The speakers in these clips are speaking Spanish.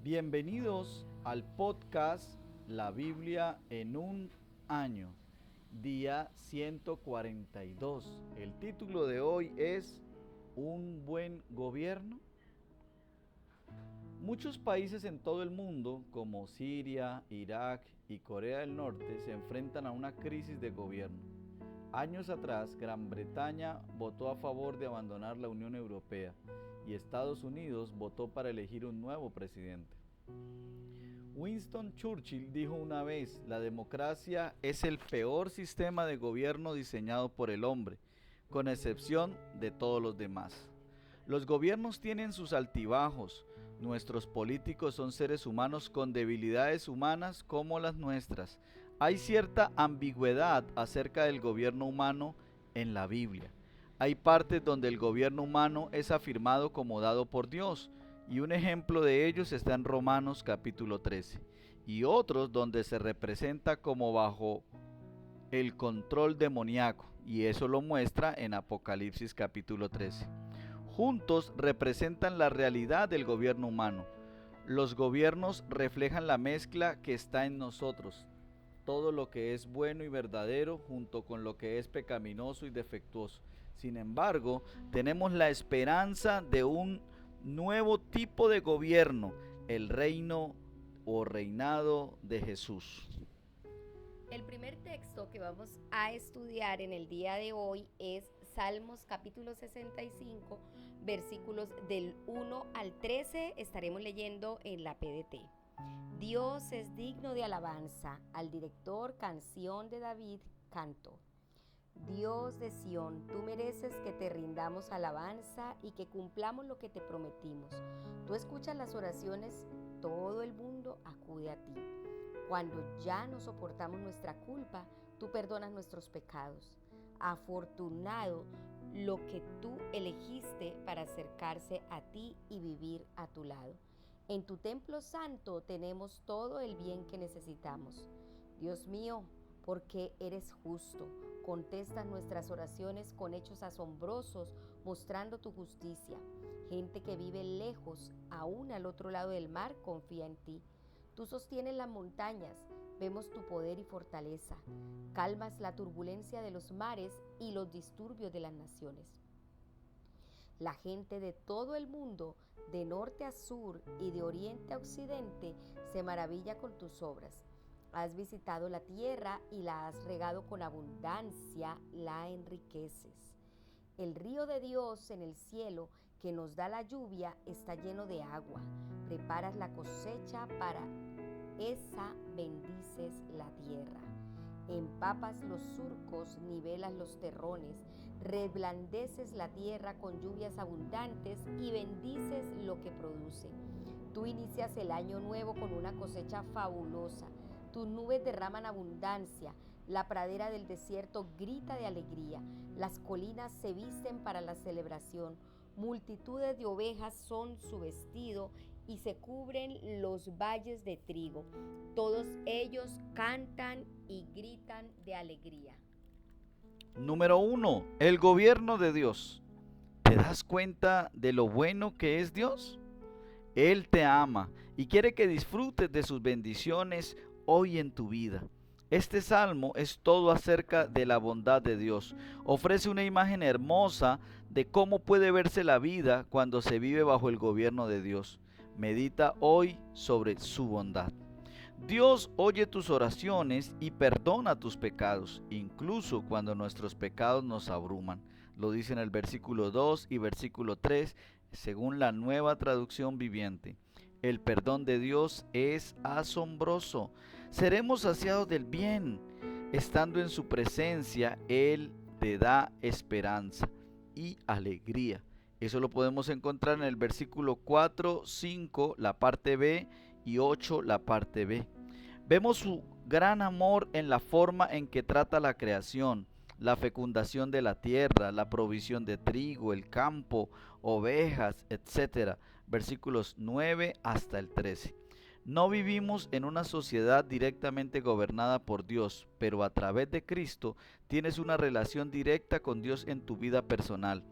Bienvenidos al podcast La Biblia en un año, día 142. El título de hoy es ¿Un buen gobierno? Muchos países en todo el mundo, como Siria, Irak y Corea del Norte, se enfrentan a una crisis de gobierno. Años atrás, Gran Bretaña votó a favor de abandonar la Unión Europea y Estados Unidos votó para elegir un nuevo presidente. Winston Churchill dijo una vez: la democracia es el peor sistema de gobierno diseñado por el hombre, con excepción de todos los demás. Los gobiernos tienen sus altibajos. Nuestros políticos son seres humanos con debilidades humanas como las nuestras. Hay cierta ambigüedad acerca del gobierno humano en la Biblia. Hay partes donde el gobierno humano es afirmado como dado por Dios, y un ejemplo de ellos está en Romanos capítulo 13, y otros donde se representa como bajo el control demoníaco, y eso lo muestra en Apocalipsis capítulo 13. Juntos representan la realidad del gobierno humano. Los gobiernos reflejan la mezcla que está en nosotros, todo lo que es bueno y verdadero junto con lo que es pecaminoso y defectuoso. Sin embargo, tenemos la esperanza de un nuevo tipo de gobierno, el reino o reinado de Jesús. El primer texto que vamos a estudiar en el día de hoy es Salmos capítulo 65, versículos del 1 al 13. Estaremos leyendo en la PDT. Dios es digno de alabanza. Al director, canción de David, canto. Dios de Sión, tú mereces que te rindamos alabanza y que cumplamos lo que te prometimos. Tú escuchas las oraciones, todo el mundo acude a ti. Cuando ya no soportamos nuestra culpa, tú perdonas nuestros pecados. Afortunado lo que tú elegiste para acercarse a ti y vivir a tu lado. En tu templo santo tenemos todo el bien que necesitamos. Dios mío, porque eres justo, contestas nuestras oraciones con hechos asombrosos, mostrando tu justicia. Gente que vive lejos, aún al otro lado del mar, confía en ti. Tú sostienes las montañas, vemos tu poder y fortaleza. Calmas la turbulencia de los mares y los disturbios de las naciones. La gente de todo el mundo, de norte a sur y de oriente a occidente, se maravilla con tus obras. Has visitado la tierra y la has regado con abundancia, la enriqueces. El río de Dios en el cielo, que nos da la lluvia, está lleno de agua. Preparas la cosecha para esa, bendices la tierra. Empapas los surcos, nivelas los terrones, reblandeces la tierra con lluvias abundantes y bendices lo que produce. Tú inicias el año nuevo con una cosecha fabulosa. Tus nubes derraman abundancia, la pradera del desierto grita de alegría, las colinas se visten para la celebración, multitudes de ovejas son su vestido y se cubren los valles de trigo. Todos ellos cantan y gritan de alegría. Número 1. El gobierno de Dios. ¿Te das cuenta de lo bueno que es Dios? Él te ama y quiere que disfrutes de sus bendiciones hoy en tu vida. Este salmo es todo acerca de la bondad de Dios. Ofrece una imagen hermosa de cómo puede verse la vida cuando se vive bajo el gobierno de Dios. Medita hoy sobre su bondad. Dios oye tus oraciones y perdona tus pecados, incluso cuando nuestros pecados nos abruman. Lo dice en el versículo 2 y versículo 3, según la Nueva Traducción Viviente. El perdón de Dios es asombroso. Seremos saciados del bien. Estando en su presencia, Él te da esperanza y alegría. Eso lo podemos encontrar en el versículo 4, 5, la parte B, y 8, la parte B. Vemos su gran amor en la forma en que trata la creación, la fecundación de la tierra, la provisión de trigo, el campo, ovejas, etc. Versículos 9 hasta el 13. No vivimos en una sociedad directamente gobernada por Dios, pero a través de Cristo tienes una relación directa con Dios en tu vida personal.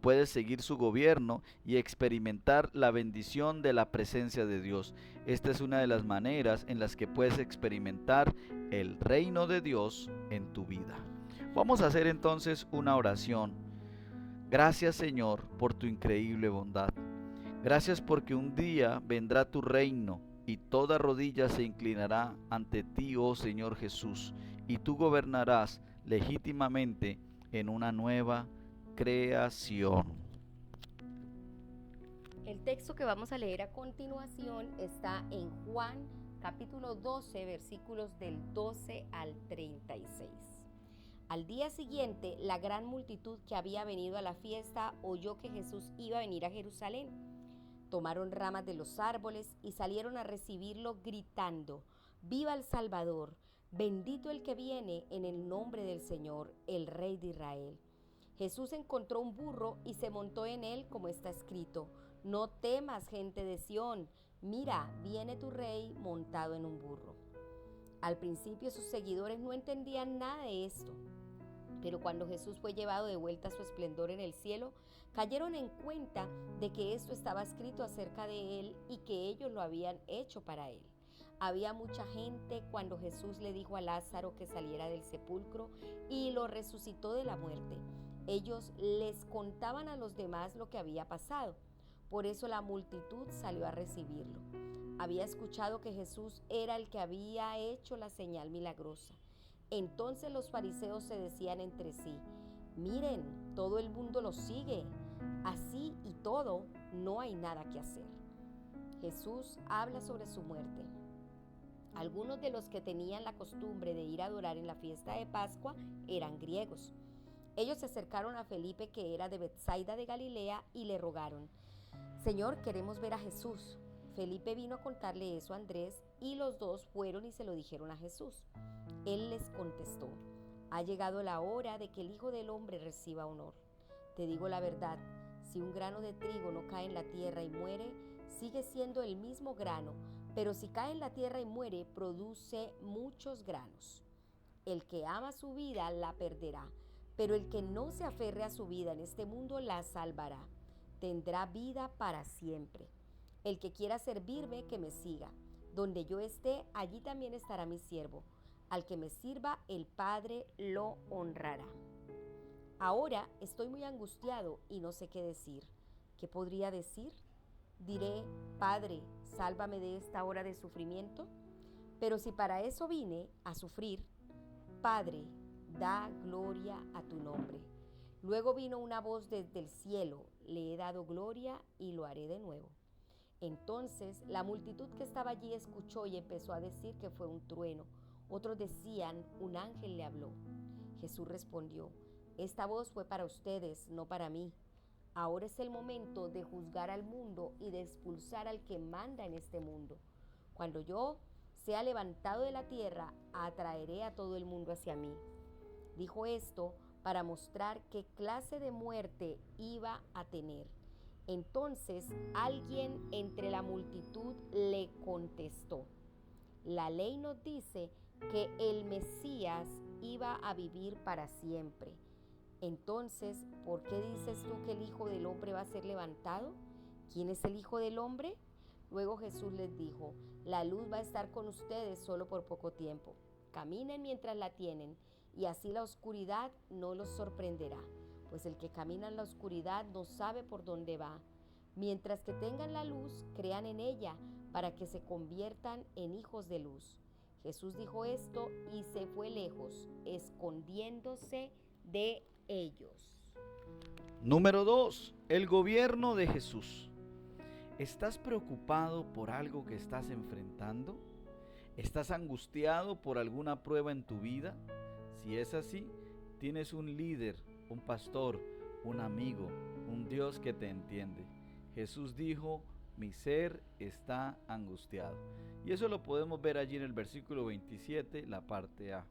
puedes seguir su gobierno y experimentar la bendición de la presencia de Dios. Esta es una de las maneras en las que puedes experimentar el reino de Dios en tu vida. Vamos a hacer entonces una oración. Gracias, Señor, por tu increíble bondad. Gracias porque un día vendrá tu reino y toda rodilla se inclinará ante ti, oh Señor Jesús, y tú gobernarás legítimamente en una nueva creación. El texto que vamos a leer a continuación está en Juan capítulo 12, versículos del 12 al 36. Al día siguiente, la gran multitud que había venido a la fiesta oyó que Jesús iba a venir a Jerusalén. Tomaron ramas de los árboles y salieron a recibirlo gritando: ¡Viva el Salvador! Bendito el que viene en el nombre del Señor, el Rey de Israel. Jesús encontró un burro y se montó en él, como está escrito: No temas, gente de Sión, mira, viene tu rey montado en un burro. Al principio sus seguidores no entendían nada de esto, pero cuando Jesús fue llevado de vuelta a su esplendor en el cielo, cayeron en cuenta de que esto estaba escrito acerca de él y que ellos lo habían hecho para él. Había mucha gente cuando Jesús le dijo a Lázaro que saliera del sepulcro y lo resucitó de la muerte. Ellos les contaban a los demás lo que había pasado. Por eso la multitud salió a recibirlo. Había escuchado que Jesús era el que había hecho la señal milagrosa. Entonces los fariseos se decían entre sí: miren, todo el mundo lo sigue. Así y todo, no hay nada que hacer. Jesús habla sobre su muerte. Algunos de los que tenían la costumbre de ir a adorar en la fiesta de Pascua eran griegos. Ellos se acercaron a Felipe, que era de Betsaida de Galilea, y le rogaron: Señor, queremos ver a Jesús. Felipe vino a contarle eso a Andrés y los dos fueron y se lo dijeron a Jesús. Él les contestó: ha llegado la hora de que el Hijo del Hombre reciba honor. Te digo la verdad, si un grano de trigo no cae en la tierra y muere, sigue siendo el mismo grano, pero si cae en la tierra y muere, produce muchos granos. El que ama su vida la perderá, pero el que no se aferre a su vida en este mundo la salvará. Tendrá vida para siempre. El que quiera servirme, que me siga. Donde yo esté, allí también estará mi siervo. Al que me sirva, el Padre lo honrará. Ahora estoy muy angustiado y no sé qué decir. ¿Qué podría decir? Diré: Padre, sálvame de esta hora de sufrimiento. Pero si para eso vine, a sufrir, Padre, da gloria a tu nombre. Luego vino una voz desde el cielo: le he dado gloria y lo haré de nuevo. Entonces la multitud que estaba allí escuchó y empezó a decir que fue un trueno. Otros decían: un ángel le habló. Jesús respondió: esta voz fue para ustedes, no para mí. Ahora es el momento de juzgar al mundo y de expulsar al que manda en este mundo. Cuando yo sea levantado de la tierra, atraeré a todo el mundo hacia mí. Dijo esto para mostrar qué clase de muerte iba a tener. Entonces alguien entre la multitud le contestó: la ley nos dice que el Mesías iba a vivir para siempre. Entonces, ¿por qué dices tú que el Hijo del Hombre va a ser levantado? ¿Quién es el Hijo del Hombre? Luego Jesús les dijo: la luz va a estar con ustedes solo por poco tiempo. Caminen mientras la tienen, y así la oscuridad no los sorprenderá, pues el que camina en la oscuridad no sabe por dónde va. Mientras que tengan la luz, crean en ella, para que se conviertan en hijos de luz. Jesús dijo esto y se fue lejos, escondiéndose de ellos. Número 2. El gobierno de Jesús. ¿Estás preocupado por algo que estás enfrentando? ¿Estás angustiado por alguna prueba en tu vida? Si es así, tienes un líder, un pastor, un amigo, un Dios que te entiende. Jesús dijo: mi ser está angustiado. Y eso lo podemos ver allí en el versículo 27, la parte A.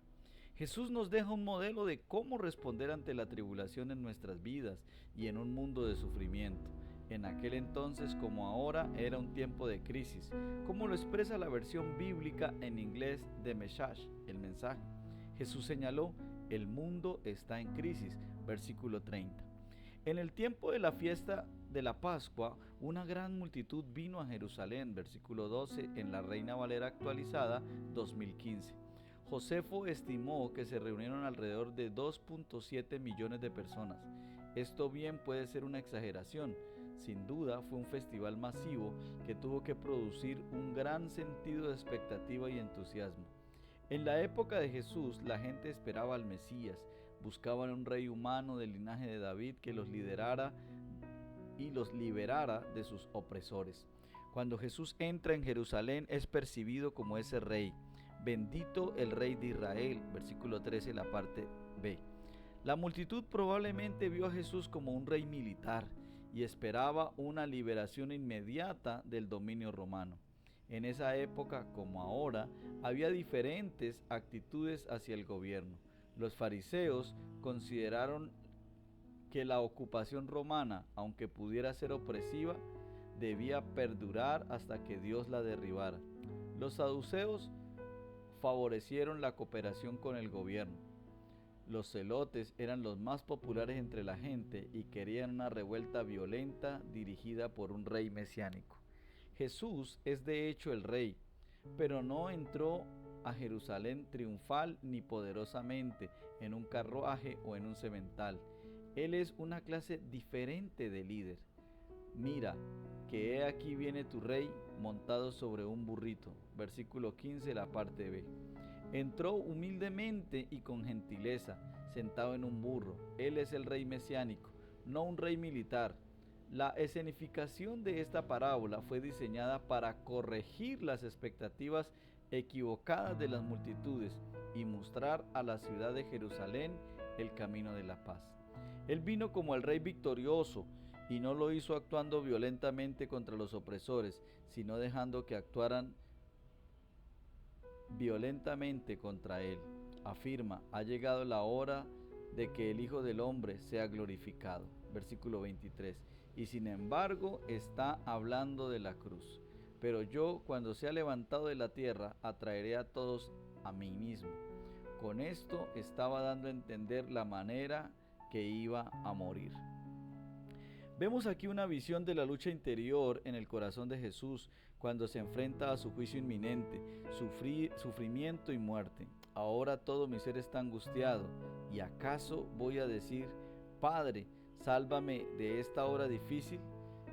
Jesús nos deja un modelo de cómo responder ante la tribulación en nuestras vidas y en un mundo de sufrimiento. En aquel entonces, como ahora, era un tiempo de crisis, como lo expresa la versión bíblica en inglés de Message, el mensaje. Jesús señaló: el mundo está en crisis, versículo 30. En el tiempo de la fiesta de la Pascua, una gran multitud vino a Jerusalén, versículo 12, en la Reina Valera actualizada 2015. Josefo estimó que se reunieron alrededor de 2.7 millones de personas. Esto bien puede ser una exageración. Sin duda fue un festival masivo que tuvo que producir un gran sentido de expectativa y entusiasmo. En la época de Jesús, la gente esperaba al Mesías, buscaban un rey humano del linaje de David que los liderara y los liberara de sus opresores. Cuando Jesús entra en Jerusalén, es percibido como ese rey. Bendito el rey de Israel, versículo 13, la parte B. La multitud probablemente vio a Jesús como un rey militar y esperaba una liberación inmediata del dominio romano. En esa época, como ahora, había diferentes actitudes hacia el gobierno. Los fariseos consideraron que la ocupación romana, aunque pudiera ser opresiva, debía perdurar hasta que Dios la derribara. Los saduceos favorecieron la cooperación con el gobierno. Los celotes eran los más populares entre la gente y querían una revuelta violenta dirigida por un rey mesiánico. Jesús es de hecho el rey, pero no entró a Jerusalén triunfal ni poderosamente en un carruaje o en un semental. Él es una clase diferente de líder. Mira, que he aquí viene tu rey montado sobre un burrito. Versículo 15, la parte B. Entró humildemente y con gentileza, sentado en un burro. Él es el rey mesiánico, no un rey militar. La escenificación de esta parábola fue diseñada para corregir las expectativas equivocadas de las multitudes y mostrar a la ciudad de Jerusalén el camino de la paz. Él vino como el rey victorioso y no lo hizo actuando violentamente contra los opresores, sino dejando que actuaran violentamente contra él. Afirma, ha llegado la hora de que el Hijo del Hombre sea glorificado. Versículo 23. Y sin embargo está hablando de la cruz. Pero yo, cuando sea levantado de la tierra, atraeré a todos a mí mismo. Con esto estaba dando a entender la manera que iba a morir. Vemos aquí una visión de la lucha interior en el corazón de Jesús cuando se enfrenta a su juicio inminente, sufrimiento y muerte. Ahora todo mi ser está angustiado, ¿y acaso voy a decir, Padre, sálvame de esta hora difícil?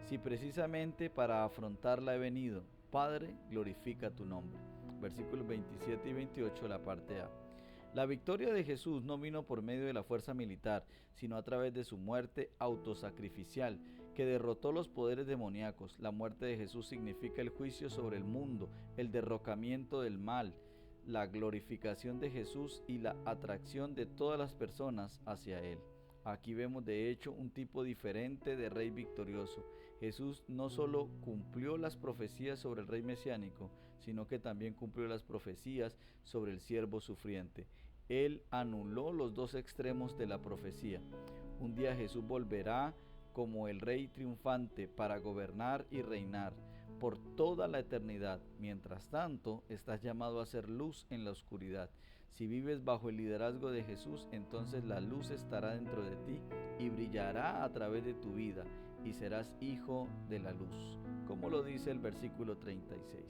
Si precisamente para afrontarla he venido, Padre, glorifica tu nombre. Versículos 27 y 28, la parte A. La victoria de Jesús no vino por medio de la fuerza militar, sino a través de su muerte autosacrificial, que derrotó los poderes demoníacos. La muerte de Jesús significa el juicio sobre el mundo, el derrocamiento del mal, la glorificación de Jesús y la atracción de todas las personas hacia Él. Aquí vemos de hecho un tipo diferente de rey victorioso. Jesús no solo cumplió las profecías sobre el rey mesiánico, sino que también cumplió las profecías sobre el siervo sufriente. Él anuló los dos extremos de la profecía. Un día Jesús volverá como el rey triunfante para gobernar y reinar por toda la eternidad. Mientras tanto, estás llamado a ser luz en la oscuridad. Si vives bajo el liderazgo de Jesús, entonces la luz estará dentro de ti y brillará a través de tu vida y serás hijo de la luz, como lo dice el versículo 36.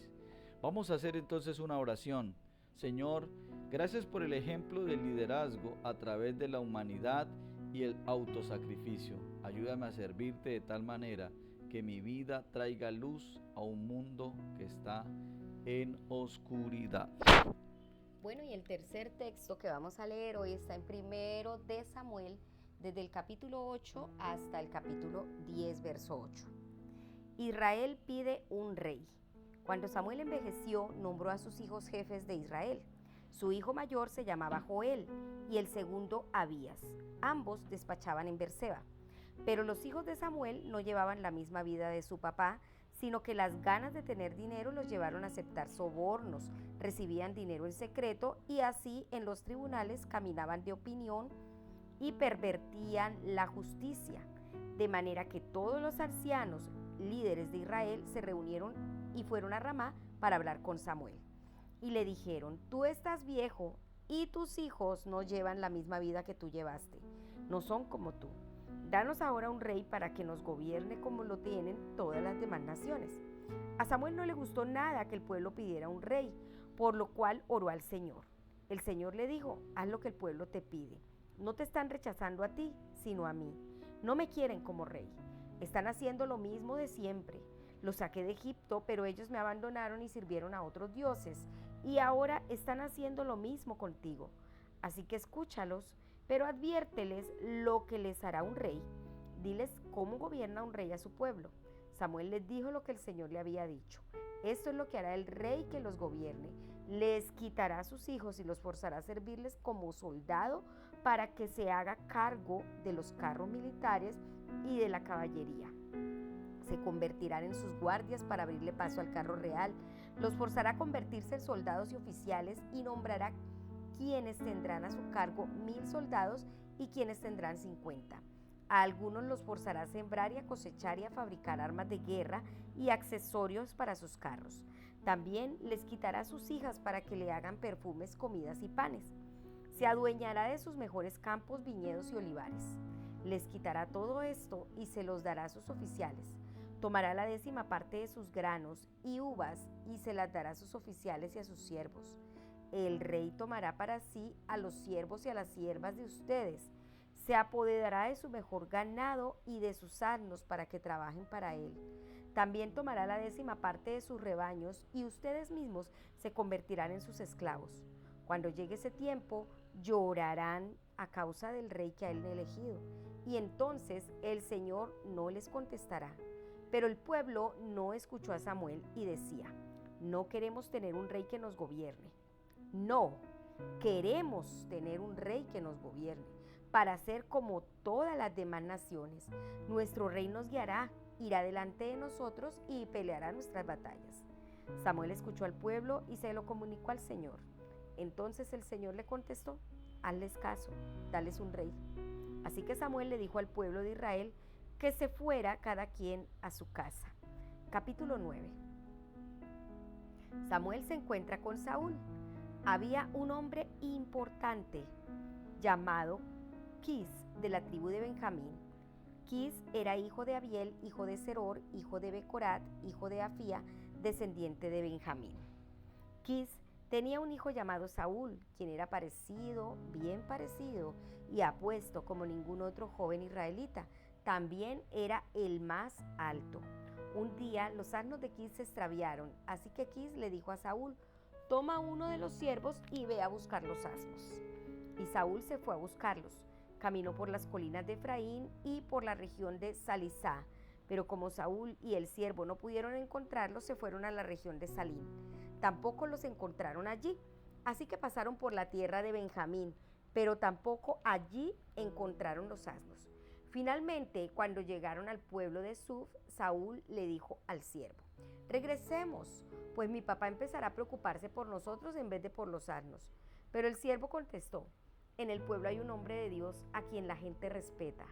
Vamos a hacer entonces una oración. Señor, gracias por el ejemplo del liderazgo a través de la humanidad y el autosacrificio. Ayúdame a servirte de tal manera que mi vida traiga luz a un mundo que está en oscuridad. Bueno, y el tercer texto que vamos a leer hoy está en 1 de Samuel, desde el capítulo 8 hasta el capítulo 10, verso 8. Israel pide un rey. Cuando Samuel envejeció, nombró a sus hijos jefes de Israel. Su hijo mayor se llamaba Joel y el segundo Abías. Ambos despachaban en Berseba. Pero los hijos de Samuel no llevaban la misma vida de su papá, sino que las ganas de tener dinero los llevaron a aceptar sobornos, recibían dinero en secreto y así en los tribunales caminaban de opinión y pervertían la justicia. De manera que todos los ancianos, líderes de Israel, se reunieron y fueron a Ramá para hablar con Samuel. Y le dijeron, tú estás viejo y tus hijos no llevan la misma vida que tú llevaste, no son como tú. Danos ahora un rey para que nos gobierne como lo tienen todas las demás naciones. A Samuel no le gustó nada que el pueblo pidiera un rey, por lo cual oró al Señor. El Señor le dijo: haz lo que el pueblo te pide. No te están rechazando a ti, sino a mí. No me quieren como rey. Están haciendo lo mismo de siempre. Los saqué de Egipto, pero ellos me abandonaron y sirvieron a otros dioses. Y ahora están haciendo lo mismo contigo. Así que escúchalos, pero adviérteles lo que les hará un rey. Diles cómo gobierna un rey a su pueblo. Samuel les dijo lo que el Señor le había dicho. Esto es lo que hará el rey que los gobierne. Les quitará a sus hijos y los forzará a servirles como soldado para que se haga cargo de los carros militares y de la caballería. Se convertirán en sus guardias para abrirle paso al carro real. Los forzará a convertirse en soldados y oficiales y nombrará quienes tendrán a su cargo 1000 soldados y quienes tendrán 50. A algunos los forzará a sembrar y a cosechar y a fabricar armas de guerra y accesorios para sus carros. También les quitará a sus hijas para que le hagan perfumes, comidas y panes. Se adueñará de sus mejores campos, viñedos y olivares. Les quitará todo esto y se los dará a sus oficiales. Tomará la 10ª parte de sus granos y uvas y se las dará a sus oficiales y a sus siervos. El rey tomará para sí a los siervos y a las siervas de ustedes. Se apoderará de su mejor ganado y de sus asnos para que trabajen para él. También tomará la 10ª parte de sus rebaños y ustedes mismos se convertirán en sus esclavos. Cuando llegue ese tiempo, llorarán a causa del rey que han elegido, y entonces el Señor no les contestará. Pero el pueblo no escuchó a Samuel y decía: no queremos tener un rey que nos gobierne. No, queremos tener un rey que nos gobierne, para ser como todas las demás naciones. Nuestro rey nos guiará, irá delante de nosotros y peleará nuestras batallas. Samuel escuchó al pueblo y se lo comunicó al Señor. Entonces el Señor le contestó: hazles caso, dales un rey. Así que Samuel le dijo al pueblo de Israel que se fuera cada quien a su casa. Capítulo 9. Samuel se encuentra con Saúl. Había un hombre importante llamado Quis, de la tribu de Benjamín. Quis era hijo de Abiel, hijo de Seror, hijo de Becorat, hijo de Afía, descendiente de Benjamín. Quis tenía un hijo llamado Saúl, quien era parecido, bien parecido y apuesto como ningún otro joven israelita. También era el más alto. Un día los asnos de Quis se extraviaron, así que Quis le dijo a Saúl: toma uno de los siervos y ve a buscar los asnos. Y Saúl se fue a buscarlos. Caminó por las colinas de Efraín y por la región de Salisá, pero como Saúl y el siervo no pudieron encontrarlos, se fueron a la región de Salín. Tampoco los encontraron allí, así que pasaron por la tierra de Benjamín, pero tampoco allí encontraron los asnos. Finalmente, cuando llegaron al pueblo de Suf, Saúl le dijo al siervo: regresemos, pues mi papá empezará a preocuparse por nosotros en vez de por los asnos. Pero el siervo contestó: en el pueblo hay un hombre de Dios a quien la gente respeta.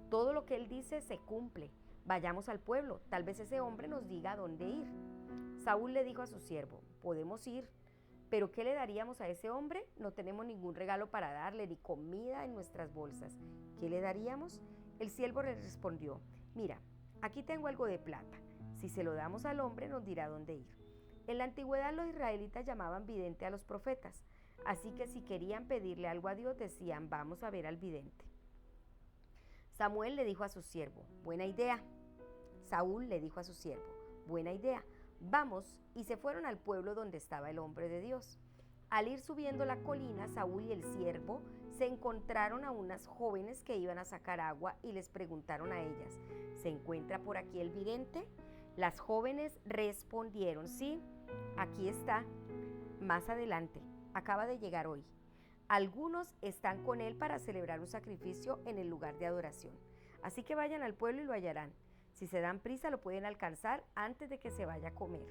Todo lo que él dice se cumple. Vayamos al pueblo, tal vez ese hombre nos diga a dónde ir. Saúl le dijo a su siervo: podemos ir, pero ¿qué le daríamos a ese hombre? No tenemos ningún regalo para darle, ni comida en nuestras bolsas. ¿Qué le daríamos? El siervo le respondió: mira, aquí tengo algo de plata. Si se lo damos al hombre, nos dirá dónde ir. En la antigüedad los israelitas llamaban vidente a los profetas, así que si querían pedirle algo a Dios, decían: vamos a ver al vidente. Samuel le dijo a su siervo: buena idea. Saúl le dijo a su siervo: buena idea, vamos, y se fueron al pueblo donde estaba el hombre de Dios. Al ir subiendo la colina, Saúl y el siervo se encontraron a unas jóvenes que iban a sacar agua y les preguntaron a ellas: ¿se encuentra por aquí el vidente? Las jóvenes respondieron: sí, aquí está, más adelante, acaba de llegar hoy. Algunos están con él para celebrar un sacrificio en el lugar de adoración. Así que vayan al pueblo y lo hallarán. Si se dan prisa, lo pueden alcanzar antes de que se vaya a comer.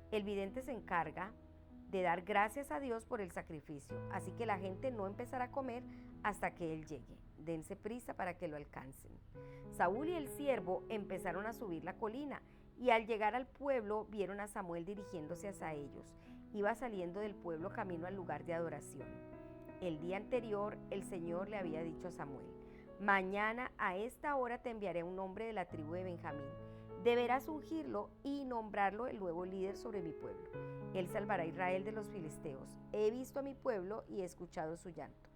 El vidente se encarga de dar gracias a Dios por el sacrificio, así que la gente no empezará a comer hasta que él llegue. Dense prisa para que lo alcancen. Saúl y el siervo empezaron a subir la colina y al llegar al pueblo vieron a Samuel dirigiéndose hacia ellos. Iba saliendo del pueblo camino al lugar de adoración. El día anterior el Señor le había dicho a Samuel: Mañana a esta hora te enviaré un hombre de la tribu de Benjamín. Deberás ungirlo y nombrarlo el nuevo líder sobre mi pueblo. Él salvará a Israel de los filisteos. He visto a mi pueblo y he escuchado su llanto.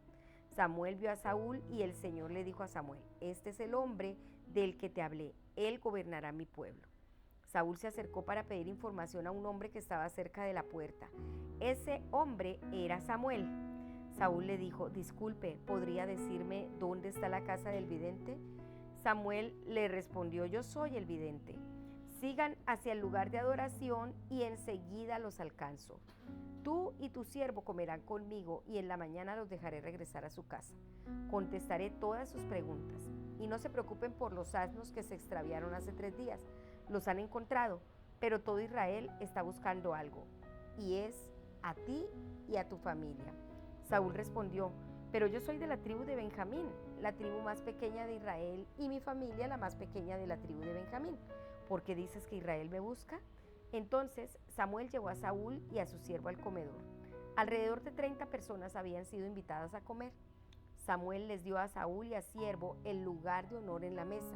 Samuel vio a Saúl y el Señor le dijo a Samuel: este es el hombre del que te hablé, él gobernará mi pueblo. Saúl se acercó para pedir información a un hombre que estaba cerca de la puerta. Ese hombre era Samuel. Saúl le dijo: disculpe, ¿podría decirme dónde está la casa del vidente? Samuel le respondió: yo soy el vidente. Sigan hacia el lugar de adoración y enseguida los alcanzo. Tú y tu siervo comerán conmigo y en la mañana los dejaré regresar a su casa. Contestaré todas sus preguntas. Y no se preocupen por los asnos que se extraviaron hace 3 días. Los han encontrado, pero todo Israel está buscando algo, y es a ti y a tu familia. Saúl respondió: pero yo soy de la tribu de Benjamín, la tribu más pequeña de Israel, y mi familia la más pequeña de la tribu de Benjamín. ¿Por qué dices que Israel me busca? Entonces Samuel llevó a Saúl y a su siervo al comedor. Alrededor de 30 personas habían sido invitadas a comer. Samuel les dio a Saúl y a siervo el lugar de honor en la mesa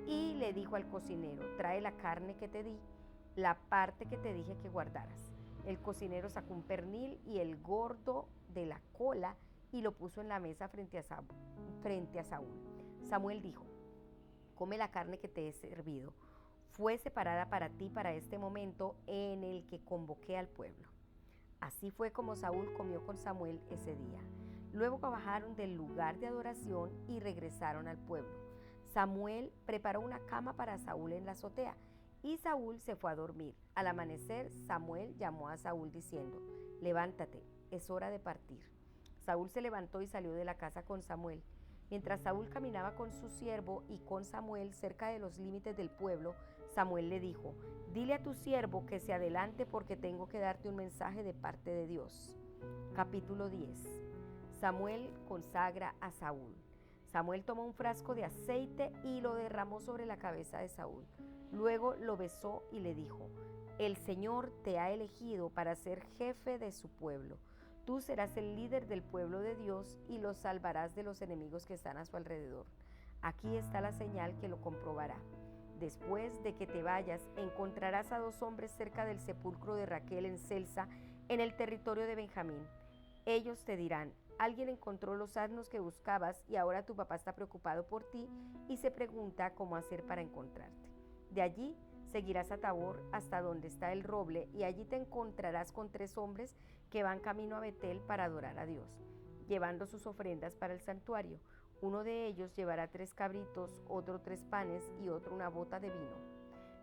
y le dijo al cocinero: trae la carne que te di, la parte que te dije que guardaras. El cocinero sacó un pernil y el gordo de la cola y lo puso en la mesa frente a Saúl. Samuel dijo: come la carne que te he servido. Fue separada para ti para este momento en el que convoqué al pueblo. Así fue como Saúl comió con Samuel ese día. Luego bajaron del lugar de adoración y regresaron al pueblo. Samuel preparó una cama para Saúl en la azotea y Saúl se fue a dormir. Al amanecer, Samuel llamó a Saúl diciendo: levántate, es hora de partir. Saúl se levantó y salió de la casa con Samuel. Mientras Saúl caminaba con su siervo y con Samuel cerca de los límites del pueblo, Samuel le dijo: dile a tu siervo que se adelante porque tengo que darte un mensaje de parte de Dios. Capítulo 10. Samuel consagra a Saúl. Samuel tomó un frasco de aceite y lo derramó sobre la cabeza de Saúl. Luego lo besó y le dijo: el Señor te ha elegido para ser jefe de su pueblo. Tú serás el líder del pueblo de Dios y los salvarás de los enemigos que están a su alrededor. Aquí está la señal que lo comprobará. Después de que te vayas, encontrarás a 2 hombres cerca del sepulcro de Raquel en Selsa, en el territorio de Benjamín. Ellos te dirán: alguien encontró los asnos que buscabas y ahora tu papá está preocupado por ti y se pregunta cómo hacer para encontrarte. De allí seguirás a Tabor hasta donde está el roble y allí te encontrarás con 3 hombres que van camino a Betel para adorar a Dios, llevando sus ofrendas para el santuario. Uno de ellos llevará 3 cabritos, otro 3 panes y otro una bota de vino.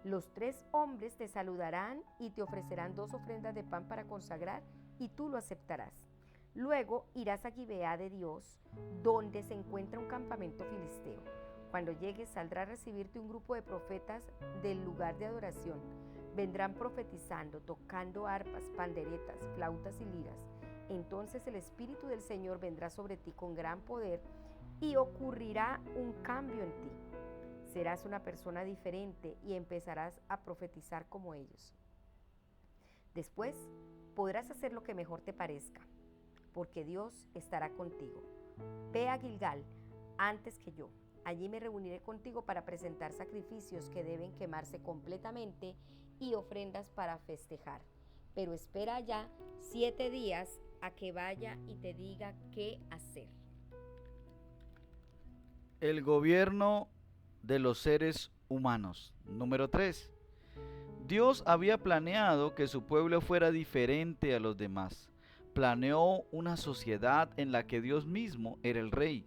Los 3 hombres te saludarán y te ofrecerán 2 ofrendas de pan para consagrar y tú lo aceptarás. Luego irás a Gibeá de Dios, donde se encuentra un campamento filisteo. Cuando llegues, saldrá a recibirte un grupo de profetas del lugar de adoración. Vendrán profetizando, tocando arpas, panderetas, flautas y liras. Entonces el Espíritu del Señor vendrá sobre ti con gran poder y ocurrirá un cambio en ti. Serás una persona diferente y empezarás a profetizar como ellos. Después podrás hacer lo que mejor te parezca, porque Dios estará contigo. Ve a Gilgal antes que yo. Allí me reuniré contigo para presentar sacrificios que deben quemarse completamente y ofrendas para festejar. Pero espera allá 7 días a que vaya y te diga qué hacer. El gobierno de los seres humanos. Número 3. Dios había planeado que su pueblo fuera diferente a los demás. Planeó una sociedad en la que Dios mismo era el rey.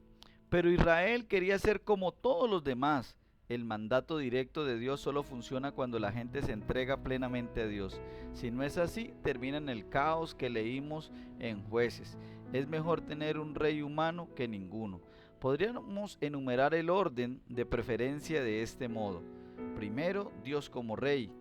Pero Israel quería ser como todos los demás. El mandato directo de Dios solo funciona cuando la gente se entrega plenamente a Dios. Si no es así, termina en el caos que leímos en Jueces. Es mejor tener un rey humano que ninguno. Podríamos enumerar el orden de preferencia de este modo. Primero, Dios como rey.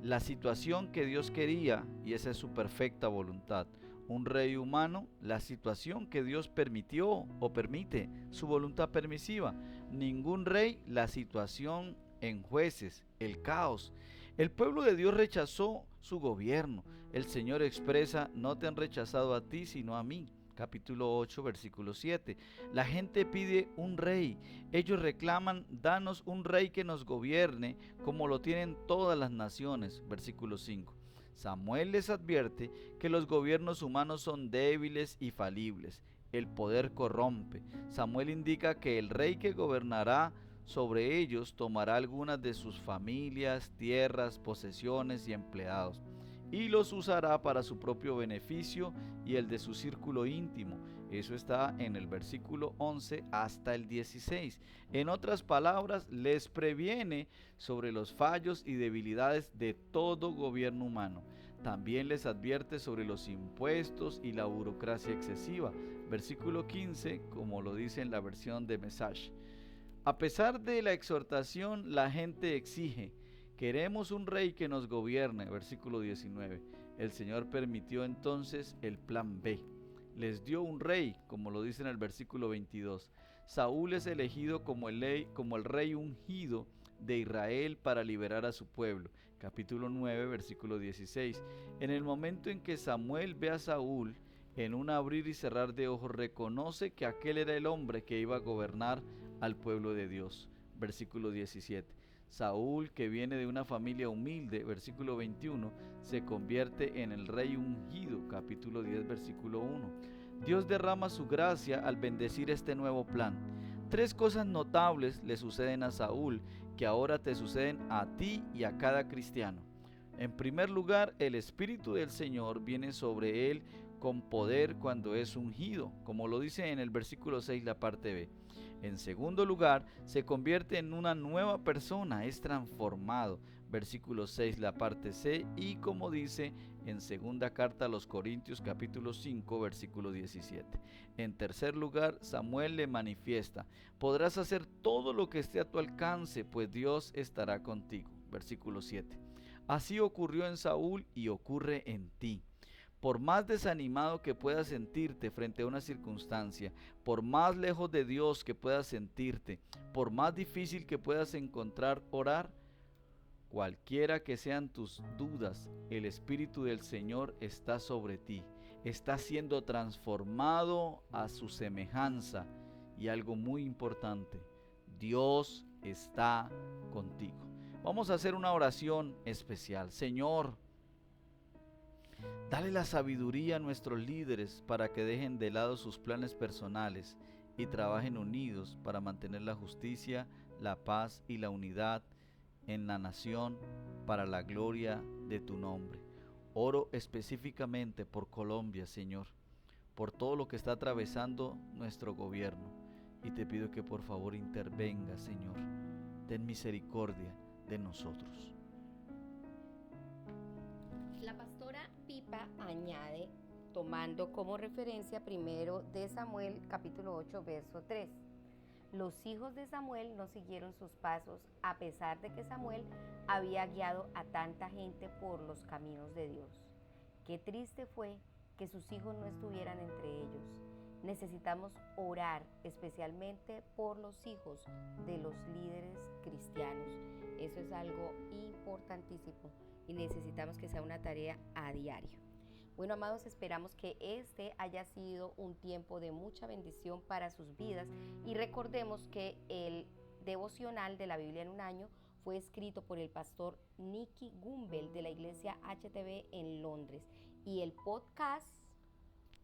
La situación que Dios quería, y esa es su perfecta voluntad. Un rey humano, la situación que Dios permitió o permite, su voluntad permisiva. Ningún rey, la situación en Jueces, el caos. El pueblo de Dios rechazó su gobierno. El Señor expresa: no te han rechazado a ti, sino a mí. capítulo 8, versículo 7. La gente pide un rey. Ellos reclaman, danos un rey que nos gobierne como lo tienen todas las naciones, versículo 5. Samuel les advierte que los gobiernos humanos son débiles y falibles. El poder corrompe. Samuel indica que el rey que gobernará sobre ellos tomará algunas de sus familias, tierras, posesiones y empleados, y los usará para su propio beneficio y el de su círculo íntimo. Eso está en el versículo 11 hasta el 16. En otras palabras, les previene sobre los fallos y debilidades de todo gobierno humano. También les advierte sobre los impuestos y la burocracia excesiva. Versículo 15, como lo dice en la versión de Message. A pesar de la exhortación, la gente exige: queremos un rey que nos gobierne, versículo 19. El Señor permitió entonces el plan B. Les dio un rey, como lo dice en el versículo 22. Saúl es elegido como el rey ungido de Israel para liberar a su pueblo. Capítulo 9, versículo 16. En el momento en que Samuel ve a Saúl, en un abrir y cerrar de ojos, reconoce que aquel era el hombre que iba a gobernar al pueblo de Dios. Versículo 17. Saúl, que viene de una familia humilde, versículo 21, se convierte en el rey ungido, capítulo 10, versículo 1. Dios derrama su gracia al bendecir este nuevo plan. 3 cosas notables le suceden a Saúl que ahora te suceden a ti y a cada cristiano. En primer lugar, el Espíritu del Señor viene sobre él con poder cuando es ungido, como lo dice en el versículo 6, la parte B. En segundo lugar, se convierte en una nueva persona, es transformado, versículo 6, la parte C, y como dice en segunda carta a los Corintios, capítulo 5, versículo 17. En tercer lugar, Samuel le manifiesta: podrás hacer todo lo que esté a tu alcance, pues Dios estará contigo, versículo 7. Así ocurrió en Saúl y ocurre en ti. Por más desanimado que puedas sentirte frente a una circunstancia, por más lejos de Dios que puedas sentirte, por más difícil que puedas encontrar orar, cualquiera que sean tus dudas, el Espíritu del Señor está sobre ti, está siendo transformado a su semejanza. Y algo muy importante, Dios está contigo. Vamos a hacer una oración especial. Señor, dale la sabiduría a nuestros líderes para que dejen de lado sus planes personales y trabajen unidos para mantener la justicia, la paz y la unidad en la nación para la gloria de tu nombre. Oro específicamente por Colombia, Señor, por todo lo que está atravesando nuestro gobierno, y te pido que por favor intervenga, Señor. Ten misericordia de nosotros. La pastora Pipa añade, tomando como referencia primero de Samuel capítulo 8 verso 3. Los hijos de Samuel no siguieron sus pasos a pesar de que Samuel había guiado a tanta gente por los caminos de Dios. Qué triste fue que sus hijos no estuvieran entre ellos. Necesitamos orar especialmente por los hijos de los líderes cristianos. Eso es algo importantísimo y necesitamos que sea una tarea a diario. Bueno, amados, esperamos que este haya sido un tiempo de mucha bendición para sus vidas, y recordemos que el devocional de la Biblia en un año fue escrito por el pastor Nicky Gumbel de la iglesia HTB en Londres, y el podcast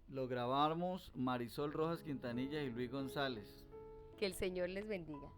Lo grabamos Marisol Rojas Quintanilla y Luis González. Que el Señor les bendiga.